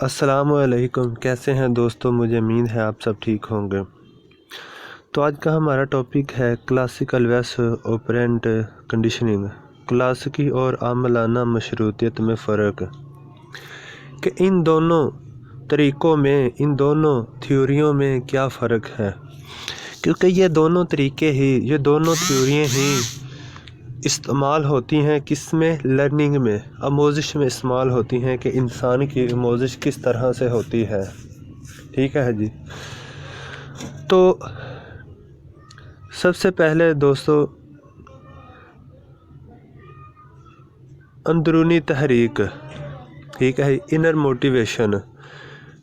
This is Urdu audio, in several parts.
السلام علیکم، کیسے ہیں دوستو؟ مجھے امید ہے آپ سب ٹھیک ہوں گے۔ تو آج کا ہمارا ٹاپک ہے کلاسیکل ویس آپرینٹ کنڈیشننگ، کلاسیکی اور عاملانہ مشروطیت میں فرق، کہ ان دونوں طریقوں میں، ان دونوں تھیوریوں میں کیا فرق ہے، کیونکہ یہ دونوں طریقے ہی، یہ دونوں تھیوریاں ہی استعمال ہوتی ہیں کس میں؟ لرننگ میں، آموزش میں استعمال ہوتی ہیں کہ انسان کی آموزش کس طرح سے ہوتی ہے۔ ٹھیک ہے جی۔ تو سب سے پہلے دوستو، اندرونی تحریک، ٹھیک ہے، انر موٹیویشن،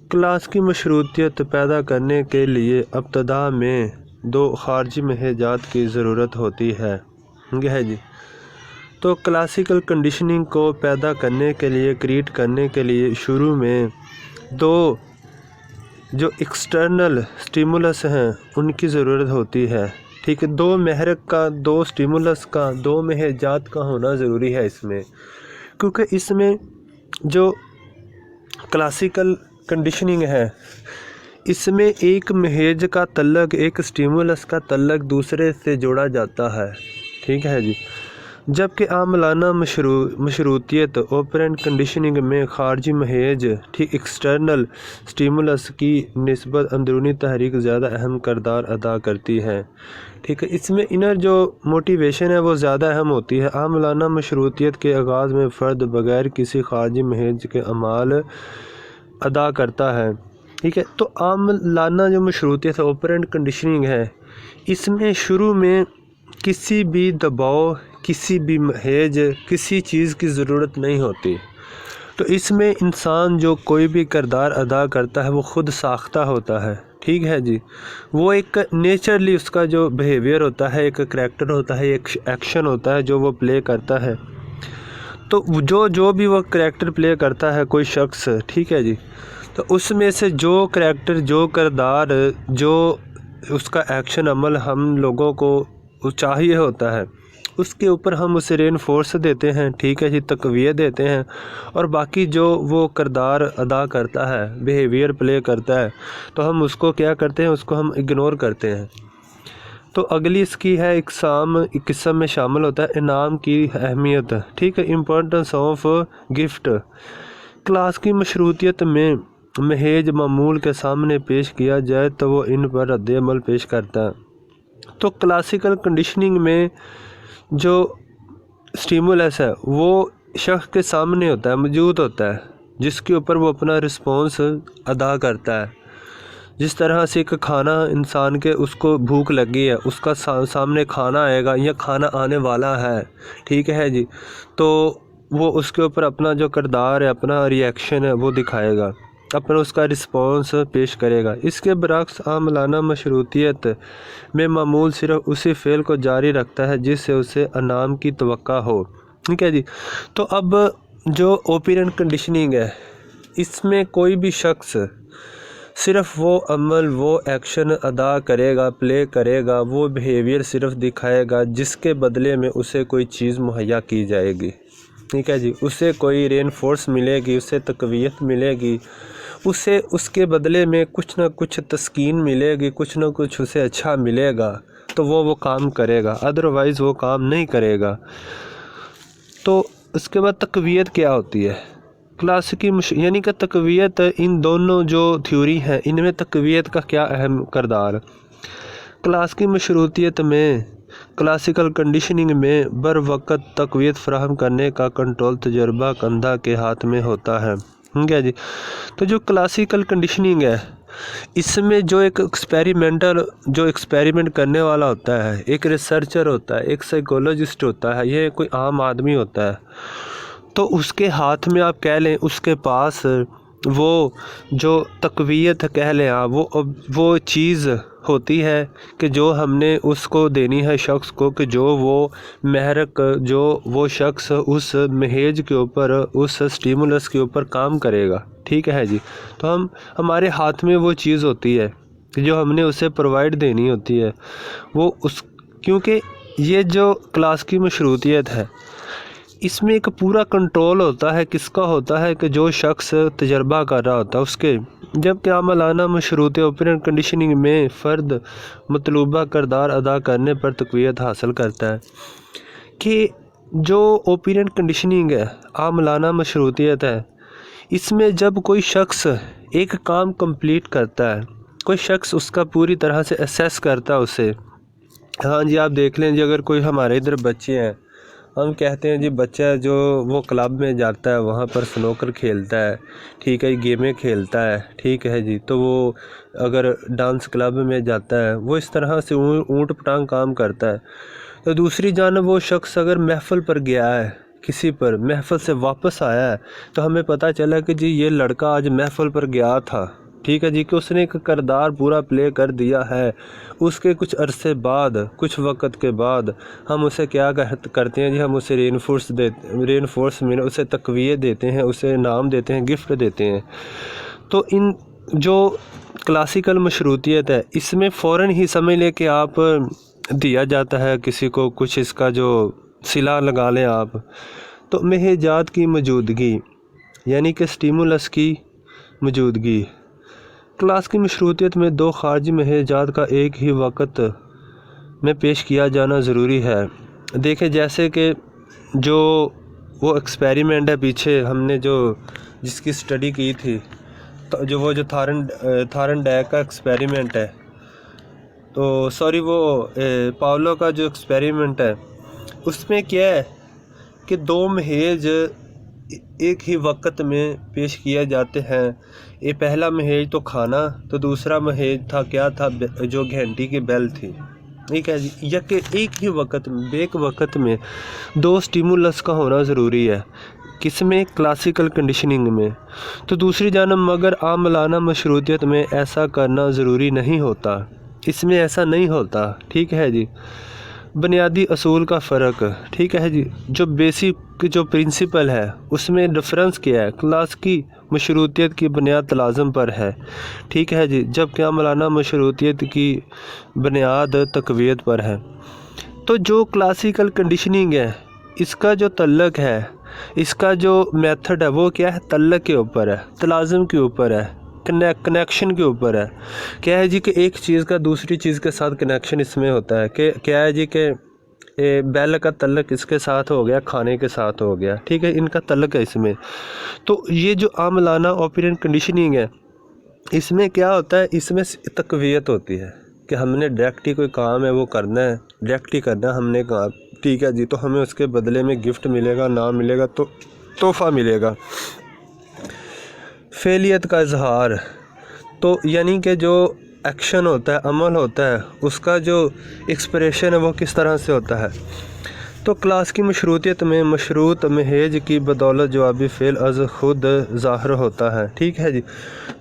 کلاس کی مشروطیت پیدا کرنے کے لیے ابتدا میں دو خارجی مہیجات کی ضرورت ہوتی ہے جی۔ تو کلاسیکل کنڈیشننگ کو پیدا کرنے کے لیے، کریٹ کرنے کے لیے شروع میں دو جو ایکسٹرنل سٹیمولس ہیں ان کی ضرورت ہوتی ہے۔ ٹھیک ہے، دو محرک کا، دو سٹیمولس کا، دو مہیجات کا ہونا ضروری ہے اس میں، کیونکہ اس میں جو کلاسیکل کنڈیشننگ ہے اس میں ایک مہیج کا تعلق، ایک سٹیمولس کا تعلق دوسرے سے جوڑا جاتا ہے۔ ٹھیک ہے جی۔ جبکہ عاملانہ مشروطیت آپرینٹ کنڈیشننگ میں خارجی مہیج، ٹھیک، ایکسٹرنل سٹیمولس کی نسبت اندرونی تحریک زیادہ اہم کردار ادا کرتی ہے۔ ٹھیک ہے، اس میں انر جو موٹیویشن ہے وہ زیادہ اہم ہوتی ہے۔ عاملانہ مشروطیت کے آغاز میں فرد بغیر کسی خارجی مہیج کے اعمال ادا کرتا ہے۔ ٹھیک ہے، تو عاملانہ جو مشروطیت آپرینٹ کنڈیشننگ ہے اس میں شروع میں کسی بھی دباؤ، کسی بھی مہیج، کسی چیز کی ضرورت نہیں ہوتی۔ تو اس میں انسان جو کوئی بھی کردار ادا کرتا ہے وہ خود ساختہ ہوتا ہے۔ ٹھیک ہے جی، وہ ایک نیچرلی اس کا جو بیہیویئر ہوتا ہے، ایک کریکٹر ہوتا ہے، ایک ایکشن ہوتا ہے جو وہ پلے کرتا ہے۔ تو جو بھی وہ کریکٹر پلے کرتا ہے کوئی شخص، ٹھیک ہے جی، تو اس میں سے جو کریکٹر، جو کردار، جو اس کا ایکشن عمل ہم لوگوں کو چاہیے ہوتا ہے اس کے اوپر ہم اسے رینفورس دیتے ہیں، ٹھیک ہے جی، تقویت دیتے ہیں، اور باقی جو وہ کردار ادا کرتا ہے، بیہیویئر پلے کرتا ہے، تو ہم اس کو کیا کرتے ہیں؟ اس کو ہم اگنور کرتے ہیں۔ تو اگلی اس کی ہے قسم میں شامل ہوتا ہے انعام کی اہمیت، ٹھیک ہے، امپورٹنس آف گفٹ۔ کلاس کی مشروطیت میں مہیج معمول کے سامنے پیش کیا جائے تو وہ ان پر رد عمل پیش کرتا ہے۔ تو کلاسیکل کنڈیشننگ میں جو سٹیمولس ہے وہ شخص کے سامنے ہوتا ہے، موجود ہوتا ہے، جس کے اوپر وہ اپنا رسپانس ادا کرتا ہے۔ جس طرح سے ایک کھانا انسان کے، اس کو بھوک لگی ہے، اس کا سامنے کھانا آئے گا یا کھانا آنے والا ہے، ٹھیک ہے جی، تو وہ اس کے اوپر اپنا جو کردار ہے، اپنا ری ایکشن ہے وہ دکھائے گا، اپنا اس کا رسپانس پیش کرے گا۔ اس کے برعکس عاملانہ مشروطیت میں معمول صرف اسی فعل کو جاری رکھتا ہے جس سے اسے انعام کی توقع ہو۔ ٹھیک ہے جی۔ تو اب جو آپرینٹ کنڈیشننگ ہے اس میں کوئی بھی شخص صرف وہ عمل، وہ ایکشن ادا کرے گا، پلے کرے گا، وہ بیہیویئر صرف دکھائے گا جس کے بدلے میں اسے کوئی چیز مہیا کی جائے گی۔ ٹھیک ہے جی، اسے کوئی رینفورس ملے گی، اسے تقویت ملے گی، اسے اس کے بدلے میں کچھ نہ کچھ تسکین ملے گی، کچھ نہ کچھ اسے اچھا ملے گا، تو وہ کام کرے گا، ادروائز وہ کام نہیں کرے گا۔ تو اس کے بعد تقویت کیا ہوتی ہے؟ کلاسیکی یعنی کہ تقویت، ان دونوں جو تھیوری ہیں ان میں تقویت کا کیا اہم کردار؟ کلاس کی مشروطیت میں، کلاسیکل کنڈیشننگ میں بروقت تقویت فراہم کرنے کا کنٹرول تجربہ کنندہ کے ہاتھ میں ہوتا ہے۔ ٹھیک ہے جی۔ تو جو کلاسیکل کنڈیشننگ ہے اس میں جو ایک ایکسپیریمنٹ کرنے والا ہوتا ہے، ایک ریسرچر ہوتا ہے، ایک سائیکولوجسٹ ہوتا ہے، یہ کوئی عام آدمی ہوتا ہے، تو اس کے ہاتھ میں آپ کہہ لیں، اس کے پاس وہ جو تقویت کہہ لیں آپ، وہ چیز ہوتی ہے کہ جو ہم نے اس کو دینی ہے شخص کو، کہ جو وہ محرک، جو وہ شخص اس مہیج کے اوپر، اس سٹیمولس کے اوپر کام کرے گا۔ ٹھیک ہے جی۔ تو ہمارے ہاتھ میں وہ چیز ہوتی ہے کہ جو ہم نے اسے پرووائڈ دینی ہوتی ہے، کیونکہ یہ جو کلاس کی مشروطیت ہے اس میں ایک پورا کنٹرول ہوتا ہے، کس کا ہوتا ہے کہ جو شخص تجربہ کر رہا ہوتا ہے اس کے، جبکہ عاملانہ مشروط آپرینٹ کنڈیشننگ میں فرد مطلوبہ کردار ادا کرنے پر تقویت حاصل کرتا ہے کہ جو آپرینٹ کنڈیشننگ ہے، عاملانہ مشروطیت ہے، اس میں جب کوئی شخص ایک کام کمپلیٹ کرتا ہے، کوئی شخص اس کا پوری طرح سے اسیس کرتا ہے اسے، ہاں جی آپ دیکھ لیں جی، اگر کوئی ہمارے ادھر بچے ہیں، ہم کہتے ہیں جی بچہ جو وہ کلب میں جاتا ہے وہاں پر سنوکر کھیلتا ہے، ٹھیک ہے، گیمیں کھیلتا ہے، ٹھیک ہے جی، تو وہ اگر ڈانس کلب میں جاتا ہے وہ اس طرح سے اونٹ پٹانگ کام کرتا ہے، تو دوسری جانب وہ شخص اگر محفل پر گیا ہے، کسی پر محفل سے واپس آیا ہے، تو ہمیں پتہ چلا کہ جی یہ لڑکا آج محفل پر گیا تھا، ٹھیک ہے جی، کہ اس نے ایک کردار پورا پلے کر دیا ہے، اس کے کچھ عرصے بعد، کچھ وقت کے بعد ہم اسے کیا کرتے ہیں جی، ہم اسے رینفورسمنٹ، اسے تقویت دیتے ہیں، اسے انعام دیتے ہیں، گفٹ دیتے ہیں۔ تو ان جو کلاسیکل مشروطیت ہے اس میں فوراً ہی سمجھ لیں کہ آپ دیا جاتا ہے کسی کو کچھ، اس کا جو صلہ لگا لیں آپ، تو مہیجات کی موجودگی یعنی کہ سٹیمولس کی موجودگی، کلاس کی مشروطیت میں دو خارجی مہیجات کا ایک ہی وقت میں پیش کیا جانا ضروری ہے۔ دیکھیں جیسے کہ جو وہ ایکسپیریمنٹ ہے پیچھے ہم نے جو جس کی سٹڈی کی تھی، جو وہ جو تھارن ڈیک کا ایکسپیریمنٹ ہے، تو سوری وہ پاولو کا جو ایکسپیریمنٹ ہے، اس میں کیا ہے کہ دو مہیج ایک ہی وقت میں پیش کیے جاتے ہیں۔ یہ پہلا مہیج تو کھانا، تو دوسرا مہیج تھا کیا تھا، جو گھنٹی کی بیل تھی، ٹھیک ہے جی، یا کہ ایک ہی وقت میں، ایک وقت میں دو سٹیمولس کا ہونا ضروری ہے، کس میں، کلاسیکل کنڈیشننگ میں۔ تو دوسری جانب مگر عاملانہ مشروطیت میں ایسا کرنا ضروری نہیں ہوتا، اس میں ایسا نہیں ہوتا، ٹھیک ہے جی۔ بنیادی اصول کا فرق، ٹھیک ہے جی، جو بیسک جو پرنسپل ہے اس میں ڈفرنس کیا ہے، کلاس کی مشروطیت کی بنیاد تلازم پر ہے، ٹھیک ہے جی، جبکہ عاملانہ مشروطیت کی بنیاد تقویت پر ہے۔ تو جو کلاسیکل کنڈیشننگ ہے اس کا جو تعلق ہے، اس کا جو میتھڈ ہے وہ کیا ہے، تعلق کے اوپر ہے، تلازم کے اوپر ہے، کنیکشن کے اوپر ہے۔ کیا ہے جی کہ ایک چیز کا دوسری چیز کے ساتھ کنیکشن اس میں ہوتا ہے، کہ کیا ہے جی کہ بیل کا تعلق اس کے ساتھ ہو گیا، کھانے کے ساتھ ہو گیا، ٹھیک ہے، ان کا تعلق ہے اس میں۔ تو یہ جو عاملانہ آپرینٹ کنڈیشننگ ہے اس میں کیا ہوتا ہے، اس میں تقویت ہوتی ہے کہ ہم نے ڈائریکٹ ہی کوئی کام ہے وہ کرنا ہے، ڈائریکٹ ہی کرنا ہے ہم نے کہا، ٹھیک ہے جی، تو ہمیں اس کے بدلے میں گفٹ ملے گا، نام ملے گا، تو تحفہ ملے گا۔ فعلیت کا اظہار، تو یعنی کہ جو ایکشن ہوتا ہے، عمل ہوتا ہے، اس کا جو ایکسپریشن ہے وہ کس طرح سے ہوتا ہے۔ تو کلاس کی مشروطیت میں مشروط مہیج کی بدولت جوابی فعل از خود ظاہر ہوتا ہے، ٹھیک ہے جی۔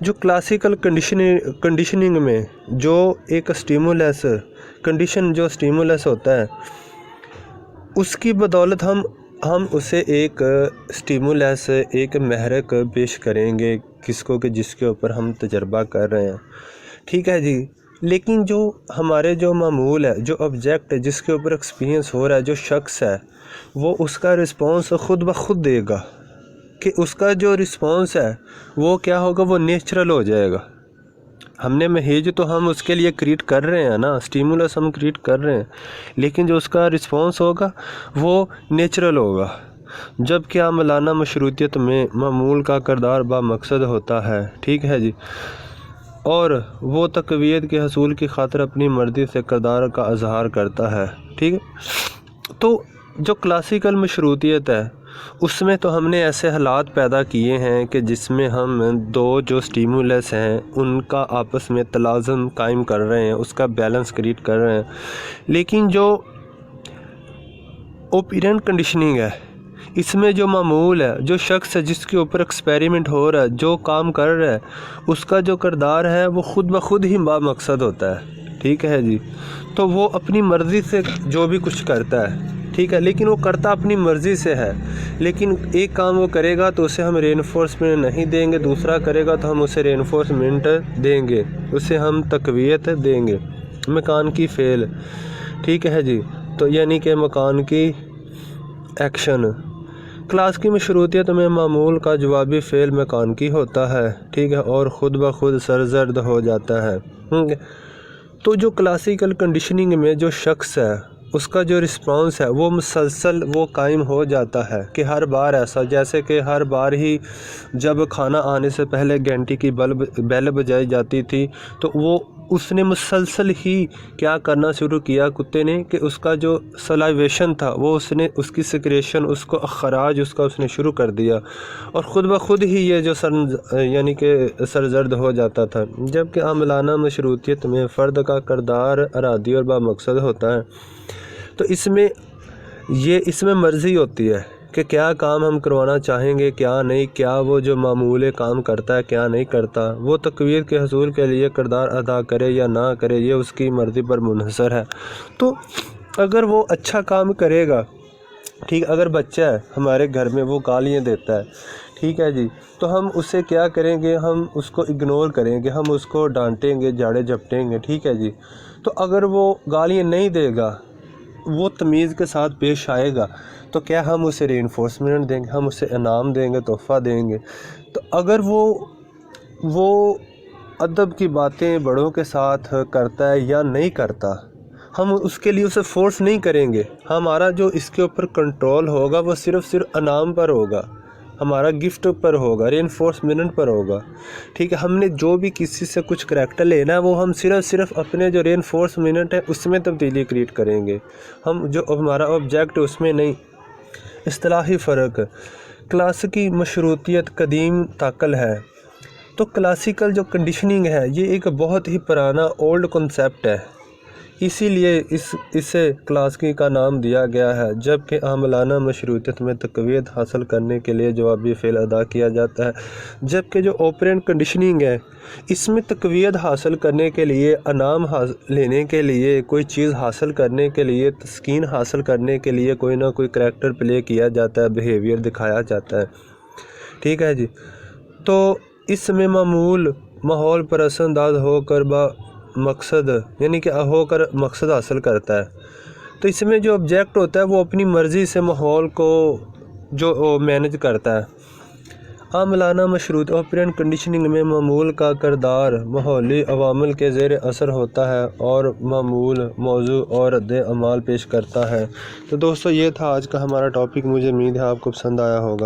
جو کلاسیکل کنڈیشننگ میں جو ایک سٹیمولس کنڈیشن جو سٹیمولس ہوتا ہے اس کی بدولت ہم اسے ایک سٹیمولس، ایک محرک پیش کریں گے کس کو، کہ جس کے اوپر ہم تجربہ کر رہے ہیں، ٹھیک ہے جی۔ لیکن جو ہمارے جو معمول ہے، جو آبجیکٹ ہے جس کے اوپر ایکسپیرینس ہو رہا ہے، جو شخص ہے، وہ اس کا رسپانس خود بخود دے گا، کہ اس کا جو رسپانس ہے وہ کیا ہوگا، وہ نیچرل ہو جائے گا۔ ہم نے مہیج تو ہم اس کے لیے کریٹ کر رہے ہیں نا، سٹیمولس ہم کریٹ کر رہے ہیں، لیکن جو اس کا رسپانس ہوگا وہ نیچرل ہوگا۔ جبکہ عاملانہ مشروطیت میں معمول کا کردار بامقصد ہوتا ہے، ٹھیک ہے جی، اور وہ تقویت کے حصول کی خاطر اپنی مرضی سے کردار کا اظہار کرتا ہے، ٹھیک ہے۔ تو جو کلاسیکل مشروطیت ہے اس میں تو ہم نے ایسے حالات پیدا کیے ہیں کہ جس میں ہم دو جو سٹیمولس ہیں ان کا آپس میں تلازم قائم کر رہے ہیں، اس کا بیلنس کریٹ کر رہے ہیں۔ لیکن جو آپرینٹ کنڈیشننگ ہے اس میں جو معمول ہے، جو شخص ہے جس کے اوپر ایکسپیریمنٹ ہو رہا ہے، جو کام کر رہا ہے، اس کا جو کردار ہے وہ خود بخود ہی بامقصد ہوتا ہے، ٹھیک ہے جی۔ تو وہ اپنی مرضی سے جو بھی کچھ کرتا ہے، ٹھیک ہے، لیکن وہ کرتا اپنی مرضی سے ہے، لیکن ایک کام وہ کرے گا تو اسے ہم رینفورسمنٹ نہیں دیں گے، دوسرا کرے گا تو ہم اسے رینفورسمنٹ دیں گے، اسے ہم تقویت دیں گے۔ مکان کی فعل، ٹھیک ہے جی، تو یعنی کہ مکان کی ایکشن، کلاس کی مشروطیت میں معمول کا جوابی فعل مکانکی ہوتا ہے، ٹھیک ہے، اور خود بخود سرزد ہو جاتا ہے۔ تو جو کلاسیکل کنڈیشننگ میں جو شخص ہے اس کا جو رسپانس ہے وہ مسلسل وہ قائم ہو جاتا ہے کہ ہر بار ایسا، جیسے کہ ہر بار ہی جب کھانا آنے سے پہلے گھنٹی کی بیل بجائی جاتی تھی تو وہ اس نے مسلسل ہی کیا کرنا شروع کیا کتے نے کہ اس کا جو سلائیویشن تھا وہ اس کی سیکریشن، اس کو اخراج اس نے شروع کر دیا، اور خود بخود ہی یہ جو یعنی کہ سرزد ہو جاتا تھا۔ جبکہ عاملانہ مشروطیت میں فرد کا کردار ارادی اور بامقصد ہوتا ہے، تو اس میں مرضی ہوتی ہے کہ کیا کام ہم کروانا چاہیں گے، کیا نہیں، کیا وہ جو معمول کام کرتا ہے کیا نہیں کرتا، وہ تقویت کے حصول کے لیے کردار ادا کرے یا نہ کرے، یہ اس کی مرضی پر منحصر ہے۔ تو اگر وہ اچھا کام کرے گا، ٹھیک، اگر بچہ ہے ہمارے گھر میں وہ گالیاں دیتا ہے، ٹھیک ہے جی، تو ہم اسے کیا کریں گے، ہم اس کو اگنور کریں گے، ہم اس کو ڈانٹیں گے، جھاڑے جھپٹیں گے، ٹھیک ہے جی۔ تو اگر وہ گالیاں نہیں دے گا، وہ تمیز کے ساتھ پیش آئے گا، تو کیا ہم اسے ری انفورسمنٹ دیں گے، ہم اسے انعام دیں گے، تحفہ دیں گے۔ تو اگر وہ ادب کی باتیں بڑوں کے ساتھ کرتا ہے یا نہیں کرتا، ہم اس کے لیے اسے فورس نہیں کریں گے، ہمارا جو اس کے اوپر کنٹرول ہوگا وہ صرف انعام پر ہوگا، ہمارا گفٹ پر ہوگا، ری انفورسمنٹ پر ہوگا، ٹھیک ہے۔ ہم نے جو بھی کسی سے کچھ کریکٹر لینا ہے وہ ہم صرف اپنے جو ری انفورسمنٹ ہے اس میں تبدیلی کریٹ کریں گے، ہم جو ہمارا آبجیکٹ اس میں نہیں۔ اصطلاحی فرق: کلاسیکی مشروطیت قدیم تاکل ہے۔ تو کلاسیکل جو کنڈیشننگ ہے یہ ایک بہت ہی پرانا اولڈ کنسیپٹ ہے، اسی لیے اسے کلاسیکی کا نام دیا گیا ہے۔ جبکہ عاملانہ مشروطیت میں تقویت حاصل کرنے کے لیے جوابی فعل ادا کیا جاتا ہے، جبکہ جو آپرینٹ کنڈیشننگ ہے اس میں تقویت حاصل کرنے کے لیے، انعام لینے کے لیے، کوئی چیز حاصل کرنے کے لیے، تسکین حاصل کرنے کے لیے کوئی نہ کوئی کریکٹر پلے کیا جاتا ہے، بیہیویئر دکھایا جاتا ہے، ٹھیک ہے جی۔ تو اس میں معمول ماحول پر اثر انداز ہو کر مقصد یعنی کہ ہو کر مقصد حاصل کرتا ہے۔ تو اس میں جو آبجیکٹ ہوتا ہے وہ اپنی مرضی سے ماحول کو جو مینج کرتا ہے۔ عاملانہ مشروط آپرینٹ کنڈیشننگ میں معمول کا کردار ماحولی عوامل کے زیر اثر ہوتا ہے اور معمول موضوع اور رد عمل پیش کرتا ہے۔ تو دوستو یہ تھا آج کا ہمارا ٹاپک، مجھے امید ہے آپ کو پسند آیا ہوگا۔